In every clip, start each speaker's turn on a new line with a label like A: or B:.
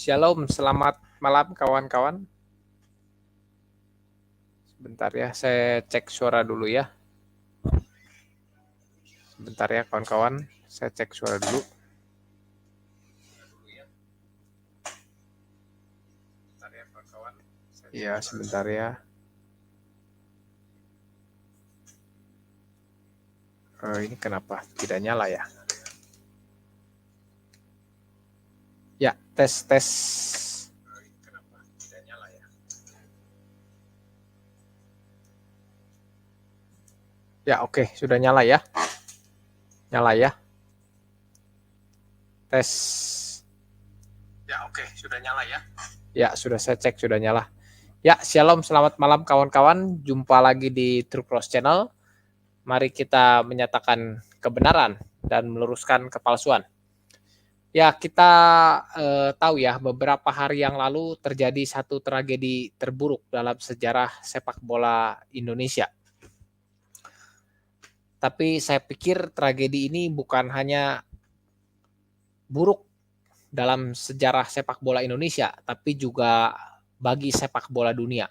A: Shalom, selamat malam kawan-kawan. Sebentar ya, saya cek suara dulu ya. Sebentar ya kawan-kawan, saya cek suara dulu. Ya, sebentar ya. Ini kenapa tidak nyala ya? Ya, tes. Ya, oke, sudah nyala ya. Nyala ya. Tes. Ya, oke, sudah nyala ya. Ya, sudah saya cek, sudah nyala. Ya, shalom, selamat malam kawan-kawan. Jumpa lagi di True Cross Channel. Mari kita menyatakan kebenaran dan meluruskan kepalsuan. Ya, kita tahu ya, beberapa hari yang lalu terjadi satu tragedi terburuk dalam sejarah sepak bola Indonesia. Tapi saya pikir tragedi ini bukan hanya buruk dalam sejarah sepak bola Indonesia, tapi juga bagi sepak bola dunia.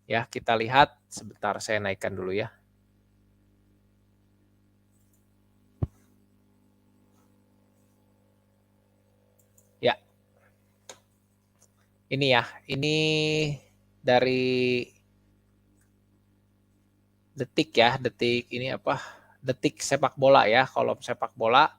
A: Ya, kita lihat sebentar, saya naikkan dulu ya. Ya. Ini ya, ini dari Detik ya, Detik ini apa? Detik sepak bola ya, kolom sepak bola.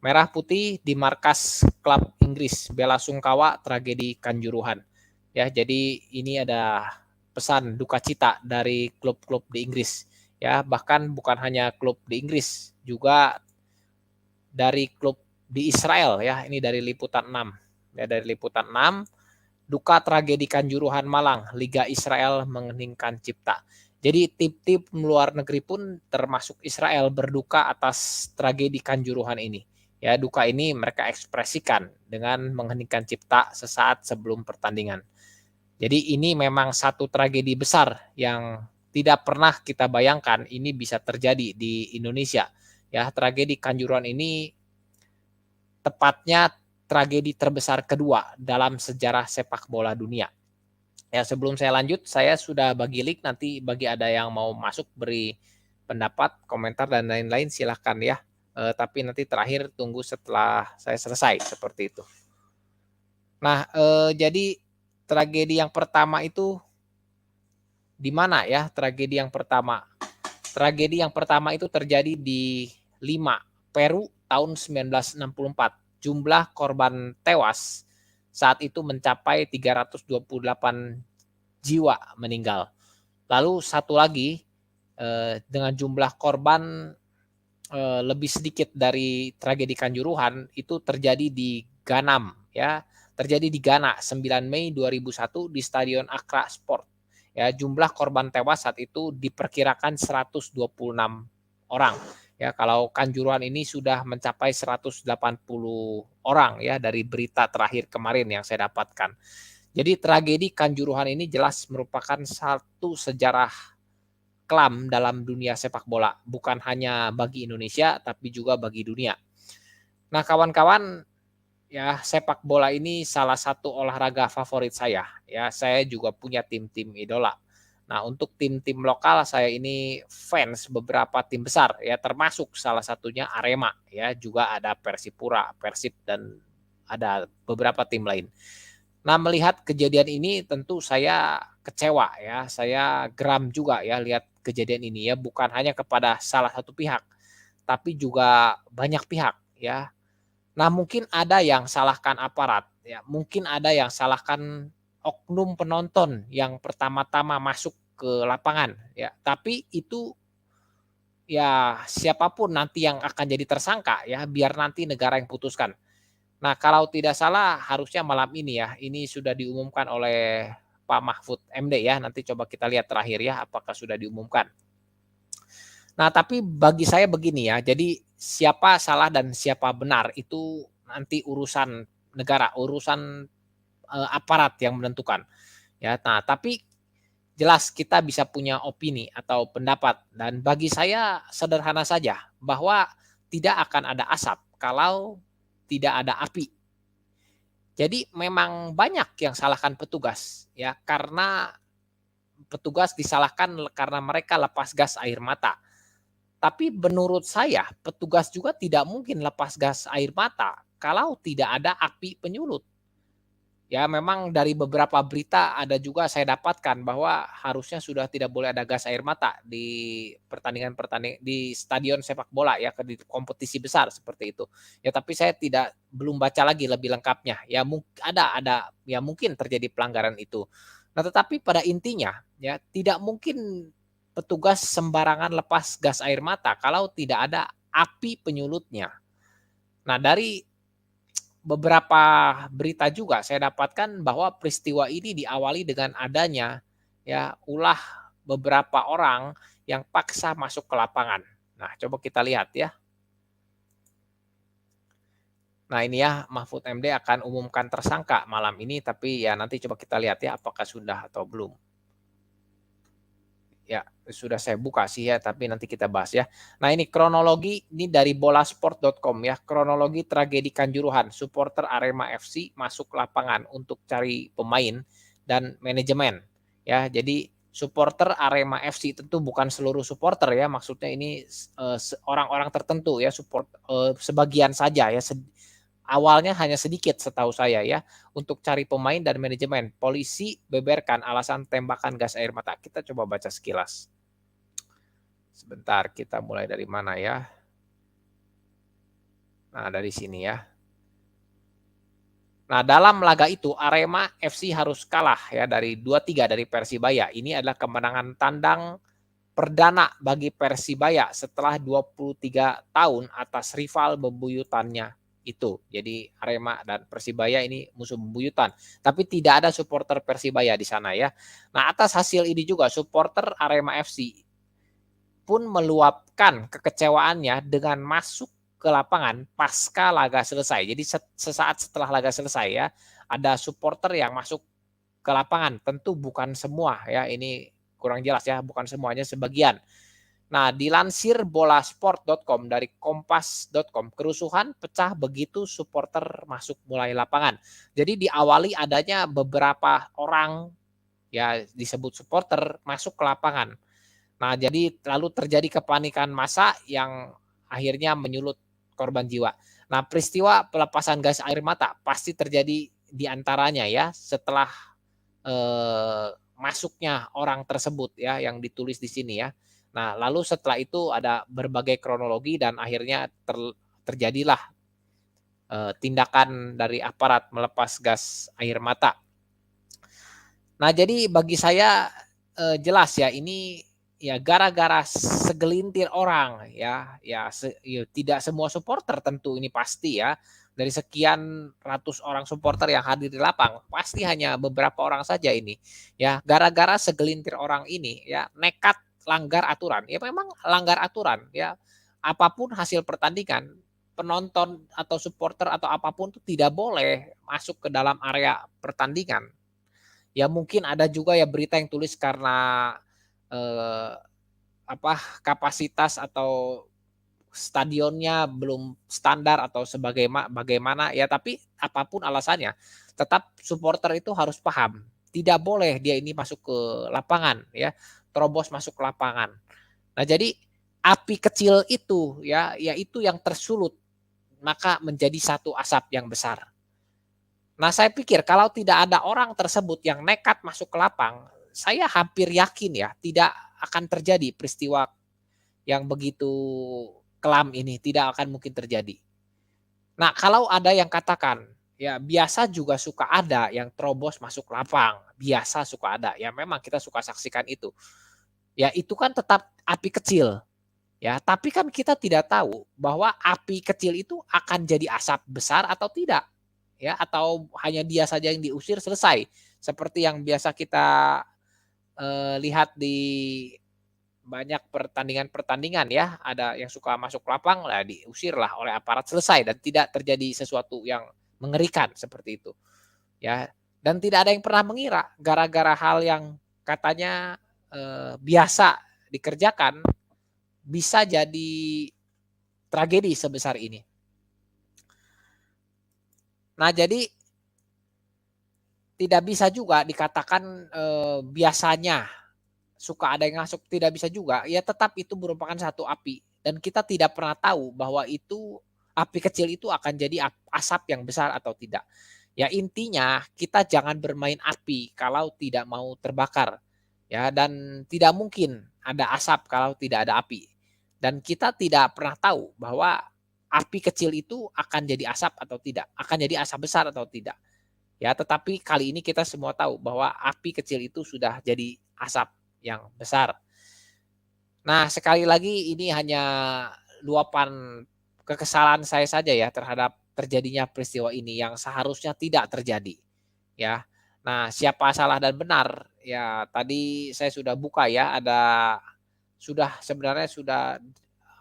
A: Merah putih di markas klub Inggris, bela sungkawa tragedi Kanjuruhan. Ya, jadi ini ada pesan duka cita dari klub-klub di Inggris. Ya, bahkan bukan hanya klub di Inggris, juga dari klub di Israel ya. Ini dari Liputan 6. Ya, dari Liputan 6, duka tragedi Kanjuruhan Malang, Liga Israel mengeningkan cipta. Jadi tim-tim luar negeri pun termasuk Israel berduka atas tragedi Kanjuruhan ini. Ya, duka ini mereka ekspresikan dengan mengheningkan cipta sesaat sebelum pertandingan. Jadi ini memang satu tragedi besar yang tidak pernah kita bayangkan ini bisa terjadi di Indonesia. Ya, tragedi Kanjuruhan ini tepatnya tragedi terbesar kedua dalam sejarah sepak bola dunia. Ya, sebelum saya lanjut, saya sudah bagi link, nanti bagi ada yang mau masuk beri pendapat, komentar dan lain-lain silahkan ya. Tapi nanti terakhir tunggu setelah saya selesai seperti itu. Nah, jadi tragedi yang pertama itu di mana ya? Tragedi yang pertama. Tragedi yang pertama itu terjadi di Lima, Peru tahun 1964. Jumlah korban tewas saat itu mencapai 328 jiwa meninggal. Lalu satu lagi dengan jumlah korban lebih sedikit dari tragedi Kanjuruhan itu terjadi di Ganam ya. Terjadi di Ghana 9 Mei 2001 di Stadion Accra Sport. Ya, jumlah korban tewas saat itu diperkirakan 126 orang. Ya, kalau Kanjuruhan ini sudah mencapai 180 orang ya dari berita terakhir kemarin yang saya dapatkan. Jadi tragedi Kanjuruhan ini jelas merupakan satu sejarah kelam dalam dunia sepak bola, bukan hanya bagi Indonesia tapi juga bagi dunia. Nah, kawan-kawan, ya sepak bola ini salah satu olahraga favorit saya. Ya, saya juga punya tim-tim idola. Nah, untuk tim-tim lokal saya ini fans beberapa tim besar ya, termasuk salah satunya Arema ya, juga ada Persipura, Persib dan ada beberapa tim lain. Nah, melihat kejadian ini tentu saya kecewa ya, saya geram juga ya lihat kejadian ini ya, bukan hanya kepada salah satu pihak, tapi juga banyak pihak ya. Nah, mungkin ada yang salahkan aparat ya, mungkin ada yang salahkan oknum penonton yang pertama-tama masuk ke lapangan ya, tapi itu ya siapapun nanti yang akan jadi tersangka ya, biar nanti negara yang putuskan. Nah, kalau tidak salah harusnya malam ini ya, ini sudah diumumkan oleh Pak Mahfud MD ya, nanti coba kita lihat terakhir ya apakah sudah diumumkan. Nah, tapi bagi saya begini ya, jadi siapa salah dan siapa benar itu nanti urusan negara, urusan aparat yang menentukan. Ya, nah tapi jelas kita bisa punya opini atau pendapat dan bagi saya sederhana saja bahwa tidak akan ada asap kalau tidak ada api. Jadi memang banyak yang salahkan petugas ya, karena petugas disalahkan karena mereka lepas gas air mata. Tapi menurut saya petugas juga tidak mungkin lepas gas air mata kalau tidak ada api penyulut. Ya memang dari beberapa berita ada juga saya dapatkan bahwa harusnya sudah tidak boleh ada gas air mata di di stadion sepak bola ya, di kompetisi besar seperti itu. Ya tapi saya belum baca lagi lebih lengkapnya. Ya ada ya mungkin terjadi pelanggaran itu. Nah tetapi pada intinya ya tidak mungkin petugas sembarangan lepas gas air mata kalau tidak ada api penyulutnya. Nah dari beberapa berita juga saya dapatkan bahwa peristiwa ini diawali dengan adanya ya ulah beberapa orang yang paksa masuk ke lapangan. Nah, coba kita lihat ya. Nah, ini ya Mahfud MD akan umumkan tersangka malam ini tapi ya nanti coba kita lihat ya apakah sudah atau belum. Ya, sudah saya buka sih ya, tapi nanti kita bahas ya. Nah, ini kronologi ini dari bolasport.com ya. Kronologi tragedi Kanjuruhan, supporter Arema FC masuk lapangan untuk cari pemain dan manajemen. Ya, jadi supporter Arema FC tentu bukan seluruh supporter ya, maksudnya ini orang-orang tertentu ya, sebagian saja ya, awalnya hanya sedikit setahu saya ya, untuk cari pemain dan manajemen. Polisi beberkan alasan tembakan gas air mata. Kita coba baca sekilas. Sebentar, kita mulai dari mana ya? Nah, dari sini ya. Nah, dalam laga itu Arema FC harus kalah ya dari 2-3 dari Persibaya. Ini adalah kemenangan tandang perdana bagi Persibaya setelah 23 tahun atas rival bebuyutannya itu. Jadi Arema dan Persibaya ini musuh bebuyutan. Tapi tidak ada supporter Persibaya di sana ya. Nah, atas hasil ini juga supporter Arema FC pun meluapkan kekecewaannya dengan masuk ke lapangan pasca laga selesai. Jadi sesaat setelah laga selesai ya, ada supporter yang masuk ke lapangan. Tentu bukan semua ya, ini kurang jelas ya, bukan semuanya, sebagian. Nah, dilansir bolasport.com dari kompas.com, kerusuhan pecah begitu supporter masuk mulai lapangan. Jadi diawali adanya beberapa orang ya disebut supporter masuk ke lapangan. Nah, jadi lalu terjadi kepanikan massa yang akhirnya menyulut korban jiwa. Nah, peristiwa pelepasan gas air mata pasti terjadi di antaranya ya setelah masuknya orang tersebut ya yang ditulis di sini ya. Nah, lalu setelah itu ada berbagai kronologi dan akhirnya terjadilah tindakan dari aparat melepas gas air mata. Nah, jadi bagi saya jelas ya ini ya gara-gara segelintir orang ya tidak semua supporter tentu ini pasti ya. Dari sekian ratus orang supporter yang hadir di lapang, pasti hanya beberapa orang saja ini. Ya, gara-gara segelintir orang ini ya nekat langgar aturan. Ya memang langgar aturan ya. Apapun hasil pertandingan, penonton atau supporter atau apapun itu tidak boleh masuk ke dalam area pertandingan. Ya mungkin ada juga ya berita yang tulis karena, eee, kapasitas atau stadionnya belum standar atau bagaimana ya, tapi apapun alasannya, tetap supporter itu harus paham, tidak boleh dia ini masuk ke lapangan ya, terobos masuk ke lapangan. Nah jadi, api kecil itu ya itu yang tersulut, maka menjadi satu asap yang besar. Nah, saya pikir kalau tidak ada orang tersebut yang nekat masuk ke lapang, saya hampir yakin ya tidak akan terjadi peristiwa yang begitu kelam ini, tidak akan mungkin terjadi. Nah, kalau ada yang katakan, ya biasa juga suka ada yang terobos masuk lapang, biasa suka ada, ya memang kita suka saksikan itu. Ya itu kan tetap api kecil, ya tapi kan kita tidak tahu bahwa api kecil itu akan jadi asap besar atau tidak. Ya, atau hanya dia saja yang diusir selesai. Seperti yang biasa kita, lihat di banyak pertandingan-pertandingan ya, ada yang suka masuk lapang, lah diusirlah oleh aparat selesai dan tidak terjadi sesuatu yang mengerikan seperti itu, ya. Dan tidak ada yang pernah mengira gara-gara hal yang katanya, biasa dikerjakan, bisa jadi tragedi sebesar ini. Nah jadi tidak bisa juga dikatakan, biasanya suka ada yang masuk, tidak bisa juga, ya tetap itu merupakan satu api dan kita tidak pernah tahu bahwa itu api kecil itu akan jadi asap yang besar atau tidak. Ya intinya kita jangan bermain api kalau tidak mau terbakar, ya dan tidak mungkin ada asap kalau tidak ada api. Dan kita tidak pernah tahu bahwa api kecil itu akan jadi asap atau tidak, akan jadi asap besar atau tidak. Ya, tetapi kali ini kita semua tahu bahwa api kecil itu sudah jadi asap yang besar. Nah, sekali lagi ini hanya luapan kekesalan saya saja ya terhadap terjadinya peristiwa ini yang seharusnya tidak terjadi, ya. Nah, siapa salah dan benar, ya tadi saya sudah buka ya, sebenarnya sudah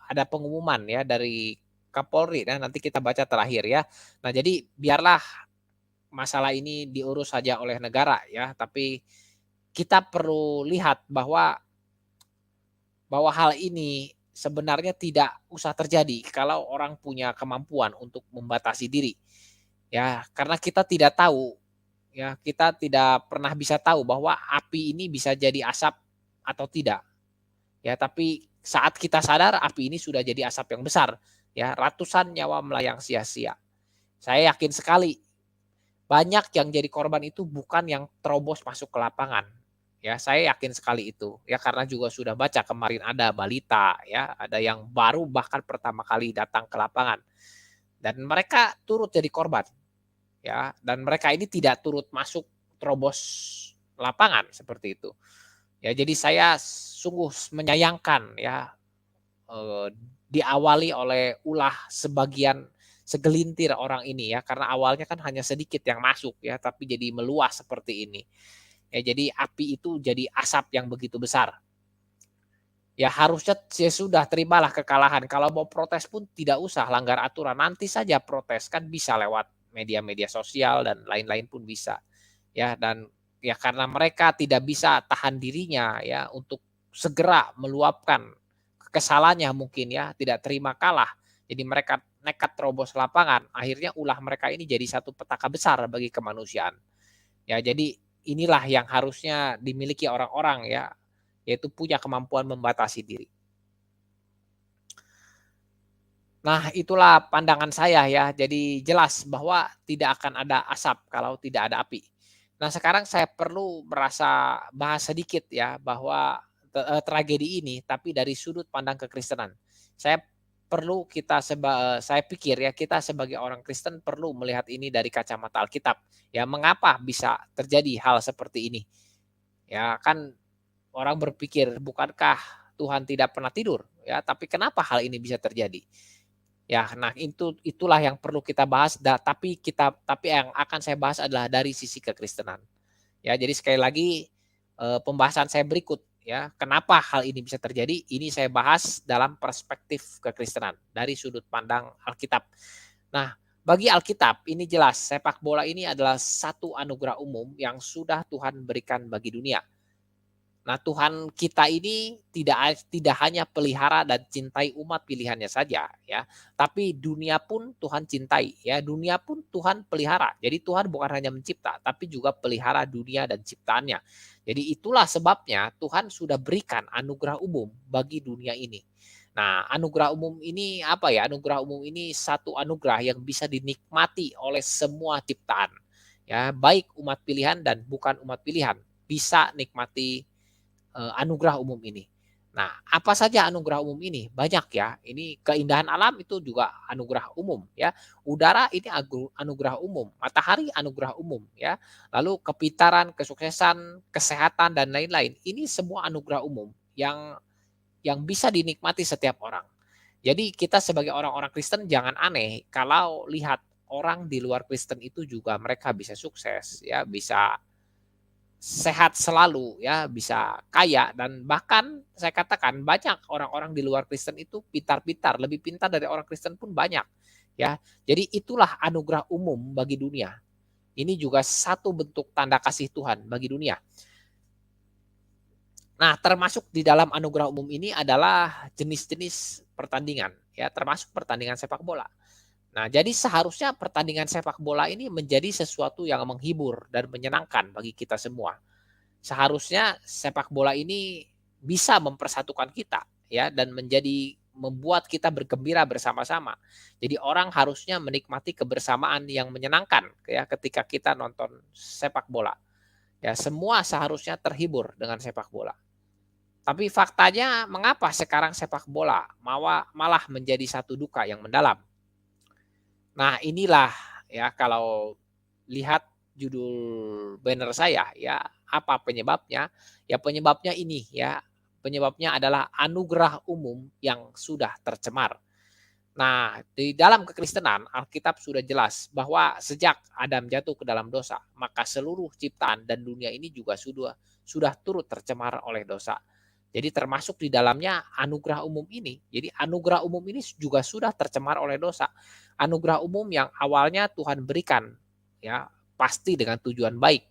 A: ada pengumuman ya dari Kapolri, nah nanti kita baca terakhir ya. Nah, jadi biarlah masalah ini diurus saja oleh negara ya, tapi kita perlu lihat bahwa hal ini sebenarnya tidak usah terjadi kalau orang punya kemampuan untuk membatasi diri. Ya, karena kita tidak tahu, ya kita tidak pernah bisa tahu bahwa api ini bisa jadi asap atau tidak. Ya, tapi saat kita sadar api ini sudah jadi asap yang besar, ya ratusan nyawa melayang sia-sia. Saya yakin sekali banyak yang jadi korban itu bukan yang terobos masuk ke lapangan. Ya, saya yakin sekali itu. Ya, karena juga sudah baca kemarin ada balita ya, ada yang baru bahkan pertama kali datang ke lapangan dan mereka turut jadi korban ya, dan mereka ini tidak turut masuk terobos lapangan seperti itu. Ya, jadi saya sungguh menyayangkan ya, eee, diawali oleh ulah segelintir orang ini ya, karena awalnya kan hanya sedikit yang masuk ya, tapi jadi meluas seperti ini. Ya jadi api itu jadi asap yang begitu besar. Ya harusnya ya sudah terimalah kekalahan, kalau mau protes pun tidak usah langgar aturan, nanti saja protes, kan bisa lewat media-media sosial dan lain-lain pun bisa. Ya dan ya karena mereka tidak bisa tahan dirinya ya untuk segera meluapkan kekesalannya mungkin ya, tidak terima kalah. Jadi mereka nekat terobos lapangan, akhirnya ulah mereka ini jadi satu petaka besar bagi kemanusiaan. Ya jadi inilah yang harusnya dimiliki orang-orang ya, yaitu punya kemampuan membatasi diri. Nah itulah pandangan saya ya, jadi jelas bahwa tidak akan ada asap kalau tidak ada api. Nah sekarang saya perlu bahas sedikit ya bahwa tragedi ini tapi dari sudut pandang kekristenan. Saya saya pikir ya kita sebagai orang Kristen perlu melihat ini dari kacamata Alkitab. Ya mengapa bisa terjadi hal seperti ini? Ya kan orang berpikir, bukankah Tuhan tidak pernah tidur? Ya, tapi kenapa hal ini bisa terjadi? Ya, nah itulah yang perlu kita bahas tapi yang akan saya bahas adalah dari sisi kekristenan. Ya, jadi sekali lagi pembahasan saya berikut ya, kenapa hal ini bisa terjadi? Ini saya bahas dalam perspektif kekristenan dari sudut pandang Alkitab. Nah, bagi Alkitab ini jelas sepak bola ini adalah satu anugerah umum yang sudah Tuhan berikan bagi dunia. Nah, Tuhan kita ini tidak hanya pelihara dan cintai umat pilihannya saja ya, tapi dunia pun Tuhan cintai ya, dunia pun Tuhan pelihara. Jadi Tuhan bukan hanya mencipta, tapi juga pelihara dunia dan ciptaannya. Jadi itulah sebabnya Tuhan sudah berikan anugerah umum bagi dunia ini. Nah, anugerah umum ini apa ya? Anugerah umum ini satu anugerah yang bisa dinikmati oleh semua ciptaan. Ya, baik umat pilihan dan bukan umat pilihan bisa nikmati anugerah umum ini. Nah, apa saja anugerah umum ini? Banyak ya. Ini keindahan alam itu juga anugerah umum ya. Udara ini anugerah umum, matahari anugerah umum ya. Lalu kepintaran, kesuksesan, kesehatan dan lain-lain. Ini semua anugerah umum yang bisa dinikmati setiap orang. Jadi kita sebagai orang-orang Kristen jangan aneh kalau lihat orang di luar Kristen itu juga mereka bisa sukses ya, bisa sehat selalu ya, bisa kaya dan bahkan saya katakan banyak orang-orang di luar Kristen itu pintar-pintar, lebih pintar dari orang Kristen pun banyak ya. Jadi itulah anugerah umum bagi dunia. Ini juga satu bentuk tanda kasih Tuhan bagi dunia. Nah, termasuk di dalam anugerah umum ini adalah jenis-jenis pertandingan ya, termasuk pertandingan sepak bola. Nah, jadi seharusnya pertandingan sepak bola ini menjadi sesuatu yang menghibur dan menyenangkan bagi kita semua. Seharusnya sepak bola ini bisa mempersatukan kita ya dan membuat kita bergembira bersama-sama. Jadi orang harusnya menikmati kebersamaan yang menyenangkan ya ketika kita nonton sepak bola. Ya, semua seharusnya terhibur dengan sepak bola. Tapi faktanya mengapa sekarang sepak bola malah menjadi satu duka yang mendalam? Nah, inilah ya kalau lihat judul banner saya ya, apa penyebabnya? Ya penyebabnya ini ya, penyebabnya adalah anugerah umum yang sudah tercemar. Nah, di dalam kekristenan Alkitab sudah jelas bahwa sejak Adam jatuh ke dalam dosa, maka seluruh ciptaan dan dunia ini juga sudah turut tercemar oleh dosa. Jadi termasuk di dalamnya anugerah umum ini. Jadi anugerah umum ini juga sudah tercemar oleh dosa. Anugerah umum yang awalnya Tuhan berikan ya, pasti dengan tujuan baik.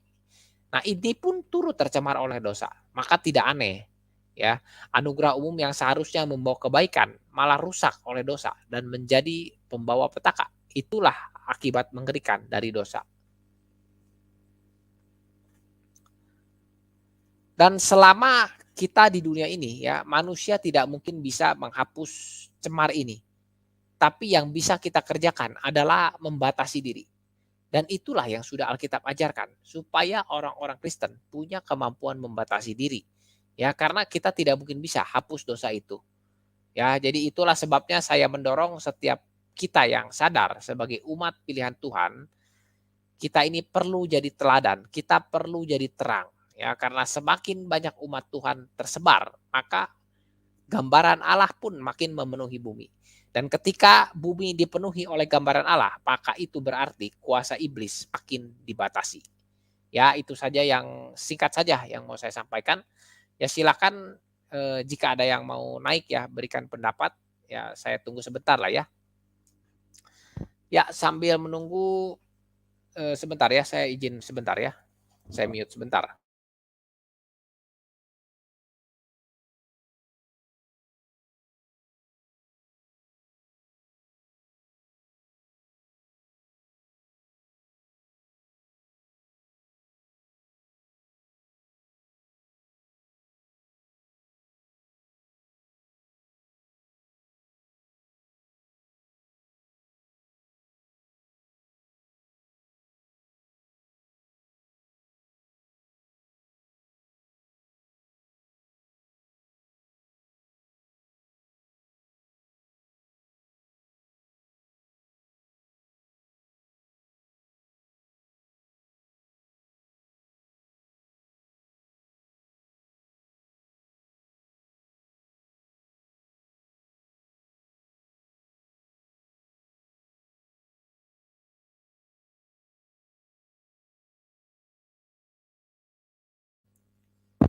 A: Nah, ini pun turut tercemar oleh dosa. Maka tidak aneh ya, anugerah umum yang seharusnya membawa kebaikan malah rusak oleh dosa dan menjadi pembawa petaka. Itulah akibat mengerikan dari dosa. Dan selama kita di dunia ini ya, manusia tidak mungkin bisa menghapus cemar ini. Tapi yang bisa kita kerjakan adalah membatasi diri. Dan itulah yang sudah Alkitab ajarkan, supaya orang-orang Kristen punya kemampuan membatasi diri. Ya, karena kita tidak mungkin bisa hapus dosa itu. Ya, jadi itulah sebabnya saya mendorong setiap kita yang sadar sebagai umat pilihan Tuhan, kita ini perlu jadi teladan, kita perlu jadi terang. Ya, karena semakin banyak umat Tuhan tersebar, maka gambaran Allah pun makin memenuhi bumi. Dan ketika bumi dipenuhi oleh gambaran Allah, maka itu berarti kuasa iblis makin dibatasi. Ya, itu saja yang singkat saja yang mau saya sampaikan. Ya silakan jika ada yang mau naik ya berikan pendapat. Ya saya tunggu sebentar lah ya. Ya sambil menunggu sebentar ya, saya izin sebentar ya. Saya mute sebentar.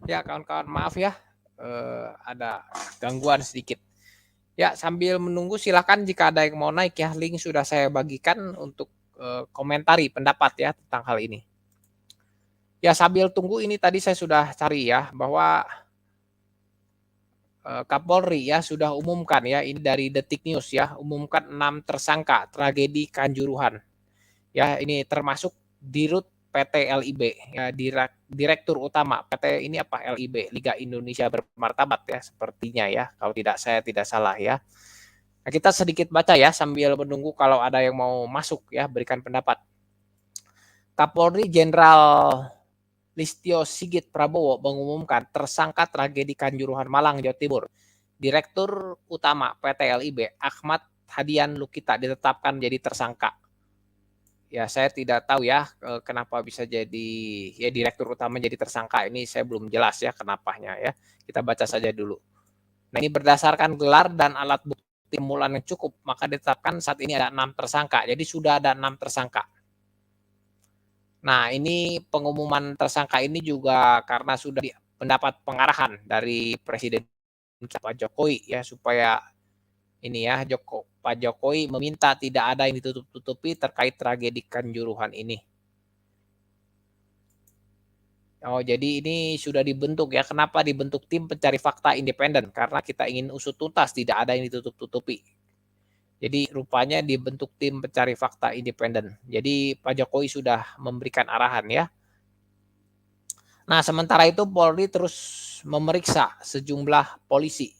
A: Ya kawan-kawan maaf ya, ada gangguan sedikit. Ya sambil menunggu silakan jika ada yang mau naik ya, link sudah saya bagikan untuk komentari pendapat ya tentang hal ini. Ya sambil tunggu ini tadi saya sudah cari ya bahwa Kapolri ya sudah umumkan ya ini dari Detik News ya umumkan 6 tersangka tragedi Kanjuruhan. Ya ini termasuk Dirut PT LIB ya Direktur Utama PT ini apa LIB Liga Indonesia Bermartabat ya sepertinya ya kalau saya tidak salah ya. Nah, kita sedikit baca ya sambil menunggu kalau ada yang mau masuk ya berikan pendapat. Kapolri Jenderal Listio Sigit Prabowo mengumumkan tersangka tragedi Kanjuruhan Malang, Jawa Timur. Direktur Utama PT LIB Ahmad Hadian Lukita ditetapkan menjadi tersangka. Ya, saya tidak tahu ya kenapa bisa jadi ya direktur utama jadi tersangka ini saya belum jelas ya kenapanya ya. Kita baca saja dulu. Nah, ini berdasarkan gelar dan alat bukti permulaan yang cukup, maka ditetapkan saat ini ada 6 tersangka. Jadi sudah ada 6 tersangka. Nah, ini pengumuman tersangka ini juga karena sudah mendapat pengarahan dari Presiden Pak Jokowi ya supaya ini ya Pak Jokowi meminta tidak ada yang ditutup-tutupi terkait tragedi Kanjuruhan ini. Oh, jadi ini sudah dibentuk ya. Kenapa dibentuk tim pencari fakta independen? Karena kita ingin usut tuntas, tidak ada yang ditutup-tutupi. Jadi rupanya dibentuk tim pencari fakta independen. Jadi Pak Jokowi sudah memberikan arahan ya. Nah, sementara itu Polri terus memeriksa sejumlah polisi.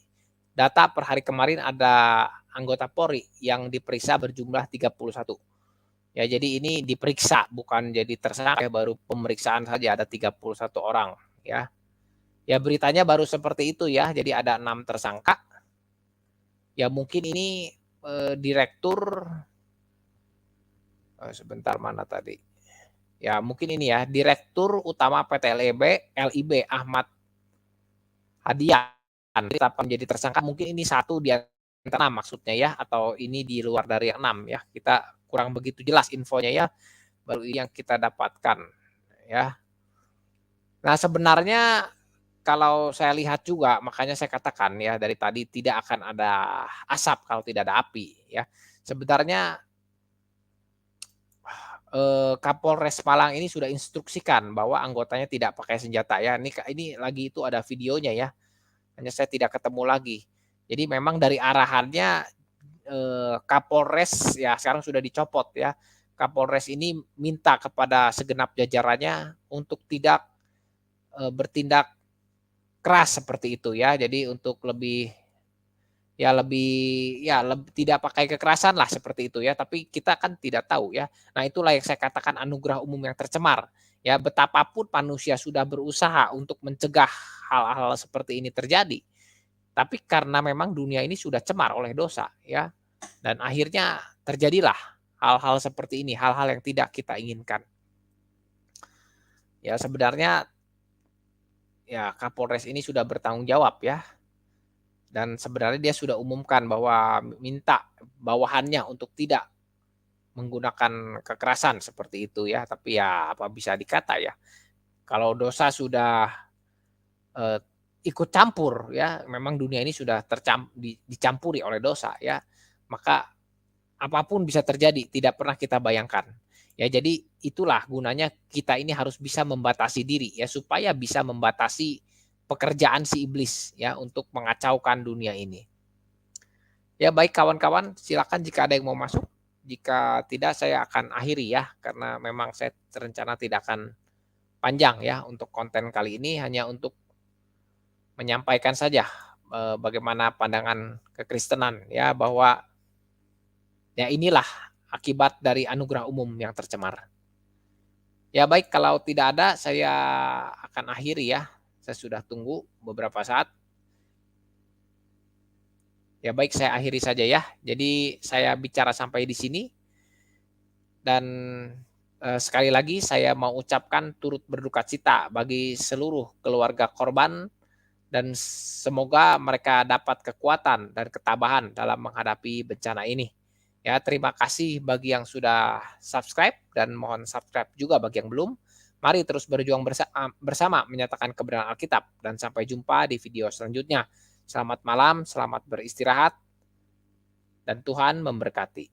A: Data per hari kemarin ada anggota Polri yang diperiksa berjumlah 31. Ya, jadi ini diperiksa bukan jadi tersangka, baru pemeriksaan saja ada 31 orang ya. Ya beritanya baru seperti itu ya. Jadi ada 6 tersangka. Ya mungkin ini direktur sebentar mana tadi? Ya mungkin ini ya, Direktur Utama PT LIB Ahmad Hadian tetap menjadi tersangka. Mungkin ini satu di antara maksudnya ya, atau ini di luar dari yang 6 ya. Kita kurang begitu jelas infonya ya. Baru yang kita dapatkan ya. Nah, sebenarnya kalau saya lihat juga, makanya saya katakan ya dari tadi tidak akan ada asap kalau tidak ada api ya. Sebenarnya Kapolres Malang ini sudah instruksikan bahwa anggotanya tidak pakai senjata ya. Ini lagi itu ada videonya ya. Hanya saya tidak ketemu lagi. Jadi memang dari arahannya Kapolres ya sekarang sudah dicopot ya. Kapolres ini minta kepada segenap jajarannya untuk tidak bertindak keras seperti itu ya. Jadi untuk lebih tidak pakai kekerasan lah seperti itu ya, tapi kita kan tidak tahu ya. Nah, itulah yang saya katakan anugerah umum yang tercemar. Ya, betapapun manusia sudah berusaha untuk mencegah hal-hal seperti ini terjadi, tapi karena memang dunia ini sudah cemar oleh dosa ya, dan akhirnya terjadilah hal-hal seperti ini, hal-hal yang tidak kita inginkan. Ya, sebenarnya ya Kapolres ini sudah bertanggung jawab ya. Dan sebenarnya dia sudah umumkan bahwa minta bawahannya untuk tidak menggunakan kekerasan seperti itu ya. Tapi ya apa bisa dikata ya. Kalau dosa sudah eh, ikut campur ya, memang dunia ini sudah dicampuri oleh dosa ya. Maka apapun bisa terjadi, tidak pernah kita bayangkan. Ya, jadi itulah gunanya kita ini harus bisa membatasi diri ya supaya bisa membatasi pekerjaan si iblis ya untuk mengacaukan dunia ini. Ya baik kawan-kawan, silakan jika ada yang mau masuk. Jika tidak saya akan akhiri ya karena memang saya rencana tidak akan panjang ya untuk konten kali ini, hanya untuk menyampaikan saja bagaimana pandangan kekristenan ya bahwa ya inilah akibat dari anugerah umum yang tercemar. Ya baik, kalau tidak ada saya akan akhiri ya. Saya sudah tunggu beberapa saat. Ya baik, saya akhiri saja ya. Jadi saya bicara sampai di sini. Dan sekali lagi saya mau ucapkan turut berduka cita bagi seluruh keluarga korban. Dan semoga mereka dapat kekuatan dan ketabahan dalam menghadapi bencana ini. Ya, terima kasih bagi yang sudah subscribe dan mohon subscribe juga bagi yang belum. Mari terus berjuang bersama menyatakan kebenaran Alkitab dan sampai jumpa di video selanjutnya. Selamat malam, selamat beristirahat dan Tuhan memberkati.